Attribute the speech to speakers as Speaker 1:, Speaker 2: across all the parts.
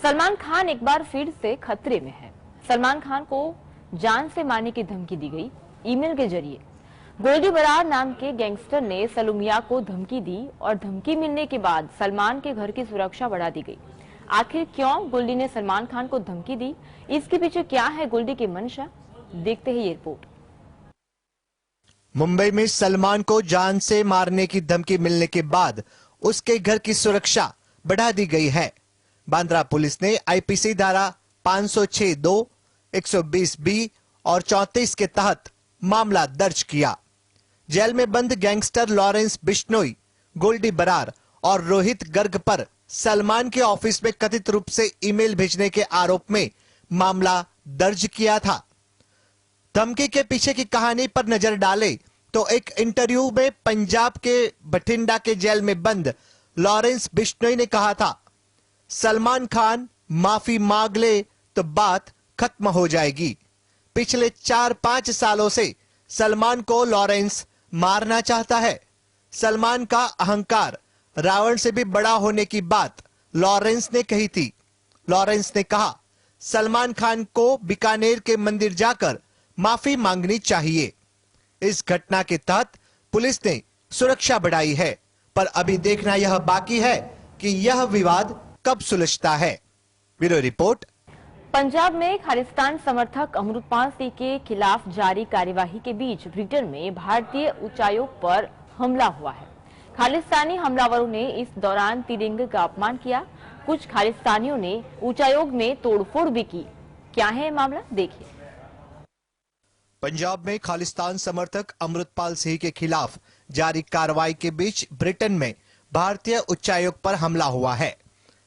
Speaker 1: सलमान खान एक बार फिर से खतरे में है। सलमान खान को जान से मारने की धमकी दी गई ईमेल के जरिए। गोल्डी बरार नाम के गैंगस्टर ने सलूमिया को धमकी दी और धमकी मिलने के बाद सलमान के घर की सुरक्षा बढ़ा दी गई। आखिर क्यों गोल्डी ने सलमान खान को धमकी दी, इसके पीछे क्या है गोल्डी की मंशा, देखते हैं ये रिपोर्ट।
Speaker 2: मुंबई में सलमान को जान से मारने की धमकी मिलने के बाद उसके घर की सुरक्षा बढ़ा दी गई है। बांद्रा पुलिस ने आईपीसी धारा 506(2), 120(b) और 34 के तहत मामला दर्ज किया। जेल में बंद गैंगस्टर लॉरेंस बिश्नोई, गोल्डी बरार और रोहित गर्ग पर सलमान के ऑफिस में कथित रूप से ईमेल भेजने के आरोप में मामला दर्ज किया था। धमकी के पीछे की कहानी पर नजर डालें तो एक इंटरव्यू में पंजाब के बठिंडा के जेल में बंद लॉरेंस बिश्नोई ने कहा था, सलमान खान माफी मांग ले तो बात खत्म हो जाएगी। पिछले 4-5 सालों से सलमान को लॉरेंस मारना चाहता है। सलमान का अहंकार रावण से भी बड़ा होने की बात लॉरेंस ने कही थी। लॉरेंस ने कहा, सलमान खान को बीकानेर के मंदिर जाकर माफी मांगनी चाहिए। इस घटना के तहत पुलिस ने सुरक्षा बढ़ाई है, पर अभी देखना यह बाकी है कि यह विवाद कब सुलझता है। Bureau report.
Speaker 1: पंजाब में खालिस्तान समर्थक अमृतपाल सिंह के खिलाफ जारी कार्यवाही के बीच ब्रिटेन में भारतीय उच्चायोग पर हमला हुआ है। खालिस्तानी हमलावरों ने इस दौरान तिरंगे का अपमान किया। कुछ खालिस्तानियों ने उच्चायोग में तोड़फोड़ भी की। क्या है मामला, देखिए।
Speaker 2: पंजाब में खालिस्तान समर्थक अमृतपाल सिंह के खिलाफ जारी कार्रवाई के बीच ब्रिटेन में भारतीय उच्चायोग पर हमला हुआ है।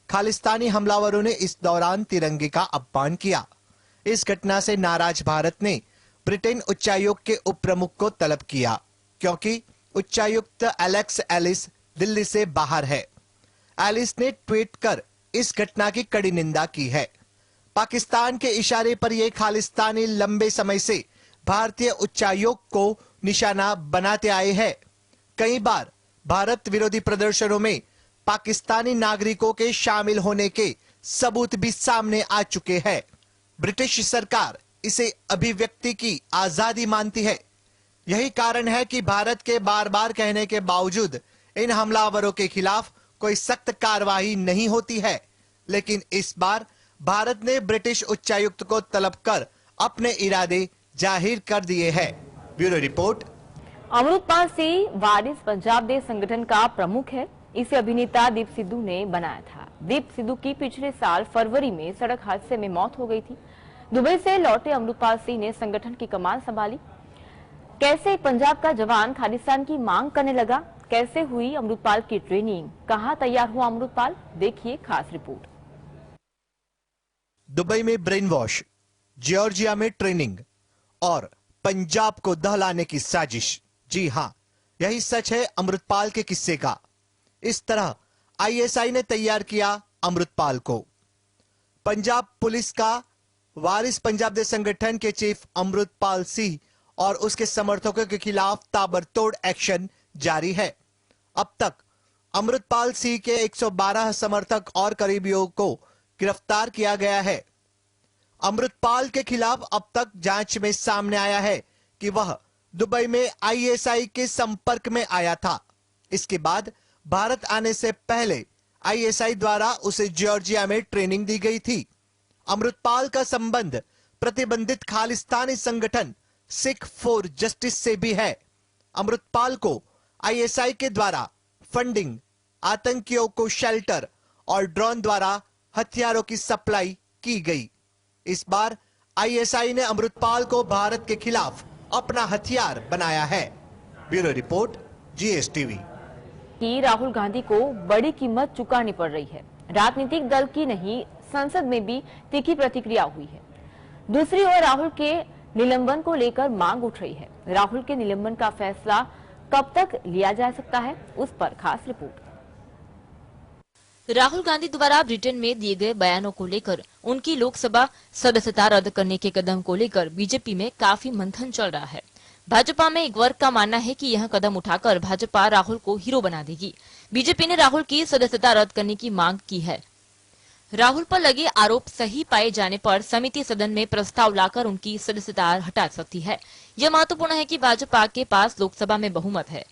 Speaker 2: खालिस्तानी हमलावरों ने इस दौरान तिरंगे का अपमान किया। इस घटना से नाराज भारत ने ब्रिटेन उच्चायोग के उप प्रमुख को तलब किया, क्योंकि उच्चायुक्त एलेक्स एलिस दिल्ली से बाहर है। एलिस ने ट्वीट कर इस घटना की कड़ी निंदा की है। पाकिस्तान के इशारे पर यह खालिस्तानी लंबे समय से भारतीय उच्चायोग को निशाना बनाते आए हैं। कई बार भारत विरोधी प्रदर्शनों में पाकिस्तानी नागरिकों के शामिल होने के सबूत भी सामने आ चुके हैं। ब्रिटिश सरकार इसे अभिव्यक्ति की आजादी मानती है। यही कारण है कि भारत के बार बार कहने के बावजूद इन हमलावरों के खिलाफ कोई सख्त कार्रवाई नहीं होती है। लेकिन इस बार भारत ने ब्रिटिश उच्चायुक्त को तलब कर अपने इरादे जाहिर कर दिए हैं। Bureau report.
Speaker 1: अमृतपाल सिंह वारिस पंजाब दे संगठन का प्रमुख है। इसे अभिनेता दीप सिद्धू ने बनाया था। दीप सिद्धू की पिछले साल फरवरी में सड़क हादसे में मौत हो गई थी। दुबई से लौटे अमृतपाल सिंह ने संगठन की कमान संभाली। कैसे पंजाब का जवान खालिस्तान की मांग करने लगा, कैसे हुई अमृतपाल की ट्रेनिंग, कहां तैयार हुआ अमृतपाल, देखिए खास रिपोर्ट।
Speaker 2: दुबई में ब्रेन वॉश, जॉर्जिया में ट्रेनिंग और पंजाब को दहलाने की साजिश। जी हां, यही सच है अमृतपाल के किस्से का। इस तरह आईएसआई ने तैयार किया अमृतपाल को। पंजाब पुलिस का वारिस पंजाब दे संगठन के चीफ अमृतपाल सिंह और उसके समर्थकों के खिलाफ ताबड़तोड़ एक्शन जारी है। अब तक अमृतपाल सिंह के 112 समर्थक और करीबियों को गिरफ्तार किया गया है। अमृतपाल के खिलाफ अब तक जांच में सामने आया है कि वह दुबई में आईएसआई के संपर्क में आया था। इसके बाद भारत आने से पहले आईएसआई द्वारा उसे जॉर्जिया में ट्रेनिंग दी गई थी। अमृतपाल का संबंध प्रतिबंधित खालिस्तानी संगठन सिख फॉर जस्टिस से भी है। अमृतपाल को आईएसआई के द्वारा फंडिंग, आतंकियों को शेल्टर और ड्रोन द्वारा हथियारों की सप्लाई की गई। इस बार आईएसआई ने अमृतपाल को भारत के खिलाफ अपना हथियार बनाया है। Bureau report, GSTV.
Speaker 1: कि राहुल गांधी को बड़ी कीमत चुकानी पड़ रही है। राजनीतिक दल की नहीं, संसद में भी तीखी प्रतिक्रिया हुई है। दूसरी ओर राहुल के निलंबन को लेकर मांग उठ रही है। राहुल के निलंबन का फैसला कब तक लिया जा सकता है, उस पर खास रिपोर्ट।
Speaker 3: राहुल गांधी द्वारा ब्रिटेन में दिए गए बयानों को लेकर उनकी लोकसभा सदस्यता रद्द करने के कदम को लेकर बीजेपी में काफी मंथन चल रहा है। भाजपा में एक वर्ग का मानना है कि यह कदम उठाकर भाजपा राहुल को हीरो बना देगी। बीजेपी ने राहुल की सदस्यता रद्द करने की मांग की है। राहुल पर लगे आरोप सही पाए जाने पर समिति सदन में प्रस्ताव लाकर उनकी सदस्यता हटा सकती है। यह महत्वपूर्ण है कि भाजपा के पास लोकसभा में बहुमत है।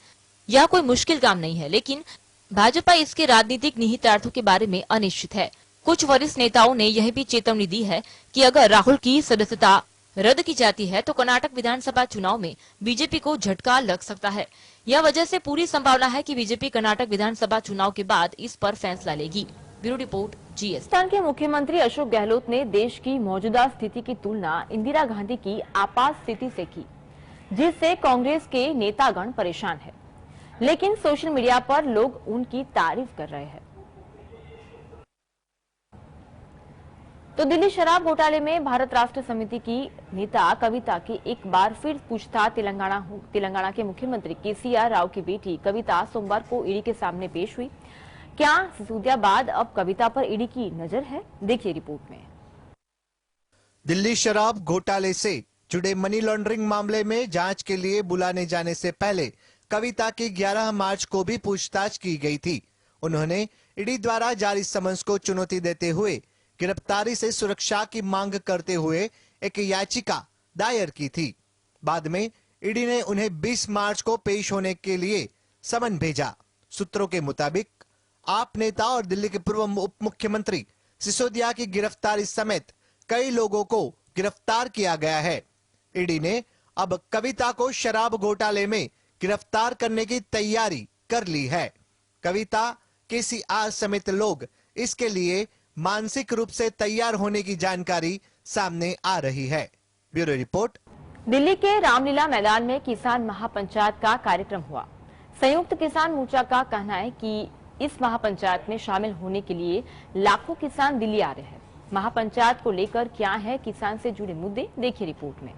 Speaker 3: यह कोई मुश्किल काम नहीं है, लेकिन भाजपा इसके राजनीतिक निहितार्थों के बारे में अनिश्चित है। कुछ वरिष्ठ नेताओं ने यह भी चेतावनी दी है कि अगर राहुल की सदस्यता रद्द की जाती है तो कर्नाटक विधानसभा चुनाव में बीजेपी को झटका लग सकता है। यह वजह से पूरी संभावना है कि बीजेपी कर्नाटक विधानसभा चुनाव के बाद इस पर फैसला लेगी। Bureau report GS।
Speaker 1: राजस्थान के मुख्यमंत्री अशोक गहलोत ने देश की मौजूदा स्थिति की तुलना इंदिरा गांधी की आपात स्थिति से की, जिससे कांग्रेस के नेतागण परेशान है। लेकिन सोशल मीडिया पर लोग उनकी तारीफ कर रहे हैं। तो दिल्ली शराब घोटाले में भारत राष्ट्र समिति की नेता कविता की एक बार फिर पूछताछ तेलंगाना के मुख्यमंत्री KCR राव की बेटी कविता सोमवार को ईडी के सामने पेश हुई। क्या सिसोदिया बाद अब कविता पर ईडी की नजर है? देखिए रिपोर्ट में।
Speaker 2: दिल्ली शराब घोटाले से जुड़े मनी लॉन्ड्रिंग मामले में जांच के लिए बुलाने जाने से पहले कविता की 11 मार्च को भी पूछताछ की गई थी। उन्होंने ईडी द्वारा जारी समन्स को चुनौती देते हुए गिरफ्तारी से सुरक्षा की मांग करते हुए एक याचिका दायर की थी। बाद में ईडी ने उन्हें 20 मार्च को पेश होने के लिए समन भेजा। सूत्रों के मुताबिक आप नेता और दिल्ली के पूर्व उप मुख्यमंत्री सिसोदिया की गिरफ्तारी समेत कई लोगों को गिरफ्तार किया गया है। ईडी ने अब कविता को शराब घोटाले में गिरफ्तार करने की तैयारी कर ली है। कविता, KCR समेत लोग इसके लिए मानसिक रूप से तैयार होने की जानकारी सामने आ रही है। Bureau report.
Speaker 1: दिल्ली के रामलीला मैदान में किसान महापंचायत का कार्यक्रम हुआ। संयुक्त किसान मोर्चा का कहना है कि इस महापंचायत में शामिल होने के लिए लाखों किसान दिल्ली आ रहे हैं। महापंचायत को लेकर क्या है किसान से जुड़े मुद्दे, देखिए रिपोर्ट में।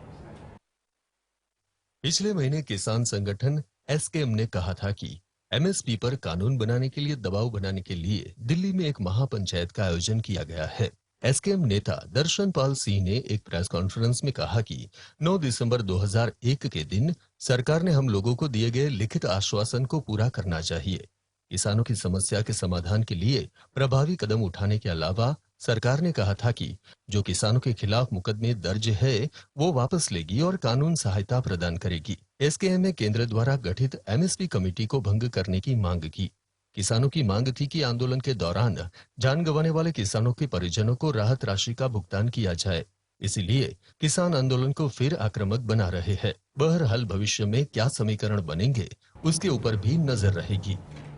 Speaker 4: पिछले महीने किसान संगठन SKM ने कहा था कि MSP पर कानून बनाने के लिए दबाव बनाने के लिए दिल्ली में एक महापंचायत का आयोजन किया गया है। SKM नेता दर्शनपाल सिंह ने एक प्रेस कॉन्फ्रेंस में कहा कि 9 दिसंबर 2001 के दिन सरकार ने हम लोगों को दिए गए लिखित आश्वासन को पूरा करना चाहिए। किसानों की समस्या के समाधान के लिए प्रभावी कदम उठाने के अलावा सरकार ने कहा था कि जो किसानों के खिलाफ मुकदमे दर्ज है वो वापस लेगी और कानून सहायता प्रदान करेगी। SKM ने केंद्र द्वारा गठित MSP कमेटी को भंग करने की मांग की। किसानों की मांग थी कि आंदोलन के दौरान जान गंवाने वाले किसानों के परिजनों को राहत राशि का भुगतान किया जाए। इसीलिए किसान आंदोलन को फिर आक्रामक बना रहे हैं। बहरहाल भविष्य में क्या समीकरण बनेंगे उसके ऊपर भी नजर रहेगी।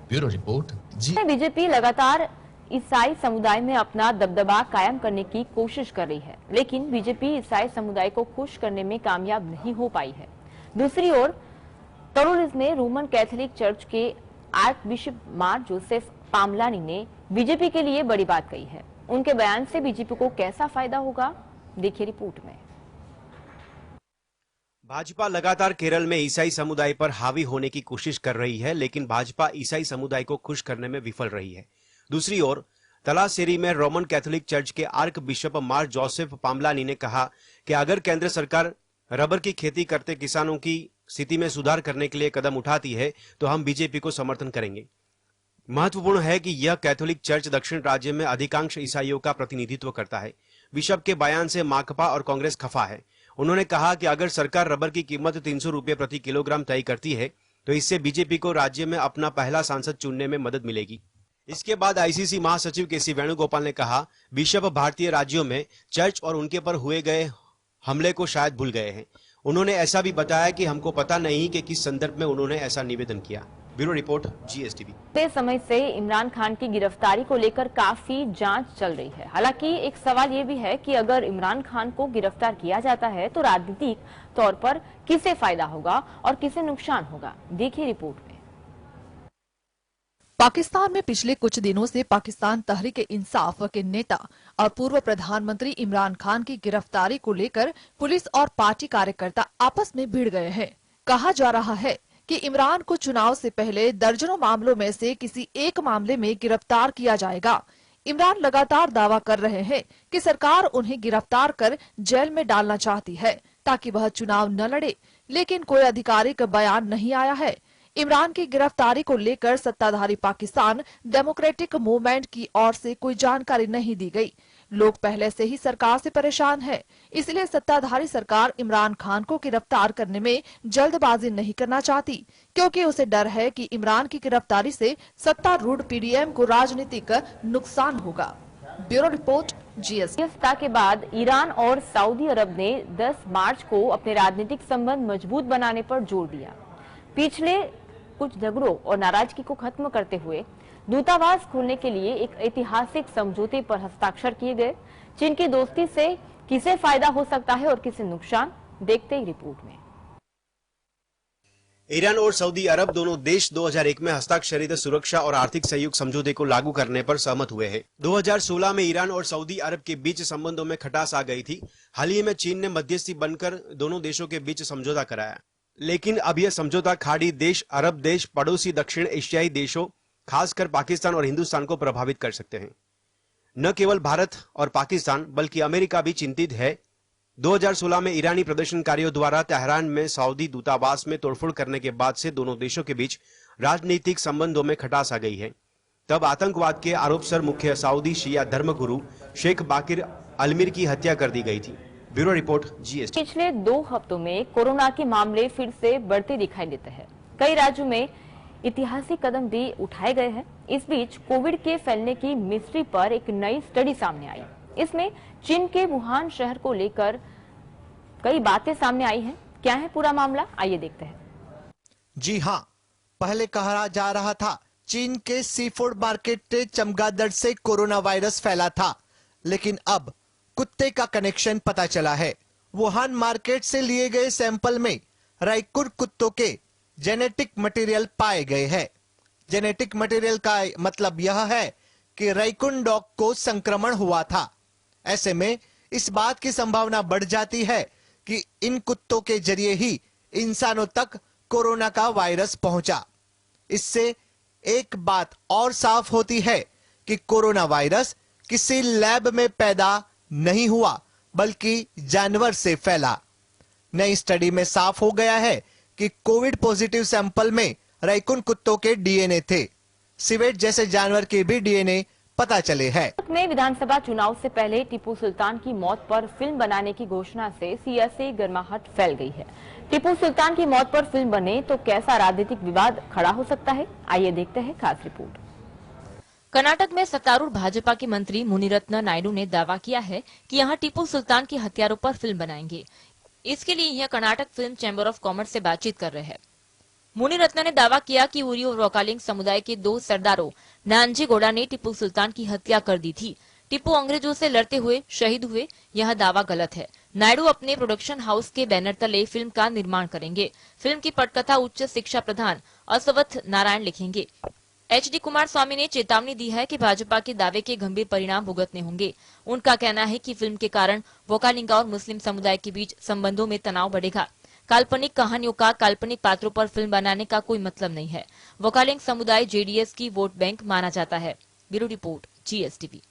Speaker 4: ब्यूरो रिपोर्ट जी।
Speaker 1: बीजेपी लगातार ईसाई समुदाय में अपना दबदबा कायम करने की कोशिश कर रही है, लेकिन बीजेपी ईसाई समुदाय को खुश करने में कामयाब नहीं हो पाई है। दूसरी ओर तोरलिस में रोमन कैथोलिक चर्च के आर्क बिशप मार जोसेफ पामलानी ने बीजेपी के लिए बड़ी बात कही है। उनके बयान से बीजेपी को कैसा फायदा होगा, देखिए रिपोर्ट में।
Speaker 5: भाजपा लगातार केरल में ईसाई समुदाय पर हावी होने की कोशिश कर रही है, लेकिन भाजपा ईसाई समुदाय को खुश करने में विफल रही है। दूसरी ओर तलासेरी में रोमन कैथोलिक चर्च के आर्क बिशप मार जोसेफ पामलानी ने कहा कि अगर केंद्र सरकार रबर की खेती करते किसानों की स्थिति में सुधार करने के लिए कदम उठाती है तो हम बीजेपी को समर्थन करेंगे। महत्वपूर्ण है कि यह कैथोलिक चर्च दक्षिण राज्य में अधिकांश ईसाइयों का प्रतिनिधित्व करता है। बिशप के बयान से माकपा और कांग्रेस खफा है। उन्होंने कहा कि अगर सरकार रबर की कीमत 300 रुपये प्रति किलोग्राम तय करती है तो इससे बीजेपी को राज्य में अपना पहला सांसद चुनने में मदद मिलेगी। इसके बाद आईसीसी महासचिव KC वेणुगोपाल ने कहा, बिशप भारतीय राज्यों में चर्च और उनके पर हुए गए हमले को शायद भूल गए हैं। उन्होंने ऐसा भी बताया कि हमको पता नहीं कि किस संदर्भ में उन्होंने ऐसा निवेदन किया। Bureau report GSTV।
Speaker 1: तय समय से इमरान खान की गिरफ्तारी को लेकर काफी जांच चल रही है। हालांकि एक सवाल ये भी है कि अगर इमरान खान को गिरफ्तार किया जाता है तो राजनीतिक तौर पर किसे फायदा होगा और किसे नुकसान होगा, देखिए रिपोर्ट में।
Speaker 6: पाकिस्तान में पिछले कुछ दिनों से पाकिस्तान तहरीक इंसाफ के नेता और पूर्व प्रधानमंत्री इमरान खान की गिरफ्तारी को लेकर पुलिस और पार्टी कार्यकर्ता आपस में भिड़ गए हैं। कहा जा रहा है कि इमरान को चुनाव से पहले दर्जनों मामलों में से किसी एक मामले में गिरफ्तार किया जाएगा। इमरान लगातार दावा कर रहे हैं कि सरकार उन्हें गिरफ्तार कर जेल में डालना चाहती है ताकि वह चुनाव न लड़े, लेकिन कोई आधिकारिक बयान नहीं आया है। इमरान की गिरफ्तारी को लेकर सत्ताधारी पाकिस्तान डेमोक्रेटिक मूवमेंट की ओर से कोई जानकारी नहीं दी गई। लोग पहले से ही सरकार से परेशान हैं, इसलिए सत्ताधारी सरकार इमरान खान को गिरफ्तार करने में जल्दबाजी नहीं करना चाहती, क्योंकि उसे डर है कि इमरान की गिरफ्तारी से सत्तारूढ़ पीडीएम को राजनीतिक नुकसान होगा। Bureau report, GST.
Speaker 1: सत्ता के बाद ईरान और सऊदी अरब ने 10 मार्च को अपने राजनीतिक संबंध मजबूत बनाने पर जोर दिया। पिछले कुछ झगड़ों और नाराजगी को खत्म करते हुए दूतावास खोलने के लिए एक ऐतिहासिक समझौते पर हस्ताक्षर किए गए। चीन की दोस्ती से किसे फायदा हो सकता है और किसे नुकसान, देखते ही रिपोर्ट में।
Speaker 5: ईरान और सऊदी अरब दोनों देश 2001 में हस्ताक्षरित सुरक्षा और आर्थिक सहयोग समझौते को लागू करने पर सहमत हुए हैं। 2016 में ईरान और सऊदी अरब के बीच संबंधों में खटास आ गई थी। हाल ही में चीन ने मध्यस्थी बनकर दोनों देशों के बीच समझौता कराया, लेकिन अब यह समझौता खाड़ी देश, अरब देश, पड़ोसी दक्षिण एशियाई देशों, खासकर पाकिस्तान और हिंदुस्तान को प्रभावित कर सकते हैं। न केवल भारत और पाकिस्तान बल्कि अमेरिका भी चिंतित है। 2016 में ईरानी प्रदर्शनकारियों द्वारा तेहरान में सऊदी दूतावास में तोड़फोड़ करने के बाद से दोनों देशों के बीच राजनीतिक संबंधों में खटास आ गई है। तब आतंकवाद के आरोप सर मुख्य सऊदी शिया धर्मगुरु शेख बाकिर अलमीर की हत्या कर दी गई थी। Bureau report, GST.
Speaker 1: पिछले 2 हफ्तों में कोरोना के मामले फिर से बढ़ते दिखाई देते हैं। कई राज्यों में ऐतिहासिक कदम भी उठाए गए हैं। इस बीच कोविड के फैलने की मिस्ट्री पर एक नई स्टडी सामने आई। इसमें चीन के वुहान शहर को लेकर कई बातें सामने आई हैं। क्या है पूरा मामला, आइए देखते हैं।
Speaker 2: जी हां, पहले कहा जा रहा था चीन के सी फूड मार्केट से चमगादड़ से कोरोना वायरस फैला था, लेकिन अब कुत्ते का कनेक्शन पता चला है। वुहान मार्केट से लिए गए सैंपल में राइकुन कुत्तों के जेनेटिक मटेरियल पाए गए हैं। जेनेटिक मटेरियल का मतलब यह है कि राइकुन डॉग को संक्रमण हुआ था। ऐसे में इस बात की संभावना बढ़ जाती है कि इन कुत्तों के जरिए ही इंसानों तक कोरोना का वायरस पहुंचा। इससे एक बात और साफ होती है कि कोरोना वायरस किसी लैब में पैदा नहीं हुआ, बल्कि जानवर से फैला। नई स्टडी में साफ हो गया है कि कोविड पॉजिटिव सैंपल में राइकुन कुत्तों के डीएनए थे। सिवेट जैसे जानवर के भी डीएनए पता चले हैं।
Speaker 1: भारत में विधानसभा चुनाव से पहले टीपू सुल्तान की मौत पर फिल्म बनाने की घोषणा से सियासी गर्माहट फैल गई है। टीपू सुल्तान की मौत पर फिल्म बने तो कैसा राजनीतिक विवाद खड़ा हो सकता है, आइए देखते हैं खास रिपोर्ट।
Speaker 3: कर्नाटक में सत्तारूढ़ भाजपा के मंत्री मुनिरत्न नायडू ने दावा किया है कि यहां टीपू सुल्तान के हत्यारों पर फिल्म बनाएंगे। इसके लिए यह Karnataka film chamber of commerce से बातचीत कर रहे हैं। मुनिरत्न ने दावा किया कि उरी और वोकालिंग समुदाय के 2 सरदारों नानजीगौड़ा ने टीपू सुल्तान की हत्या कर दी थी। टीपू अंग्रेजों से लड़ते हुए शहीद हुए, यह दावा गलत है। नायडू अपने प्रोडक्शन हाउस के बैनर तले फिल्म का निर्माण करेंगे। फिल्म की पटकथा उच्च शिक्षा प्रधान असवथ नारायण लिखेंगे। HD कुमार स्वामी ने चेतावनी दी है कि भाजपा के दावे के गंभीर परिणाम भुगतने होंगे। उनका कहना है कि फिल्म के कारण वोकालिंगा और मुस्लिम समुदाय के बीच संबंधों में तनाव बढ़ेगा। काल्पनिक कहानियों का काल्पनिक पात्रों पर फिल्म बनाने का कोई मतलब नहीं है। वोकालिंग समुदाय JDS की वोट बैंक माना जाता है। Bureau report, GSTV।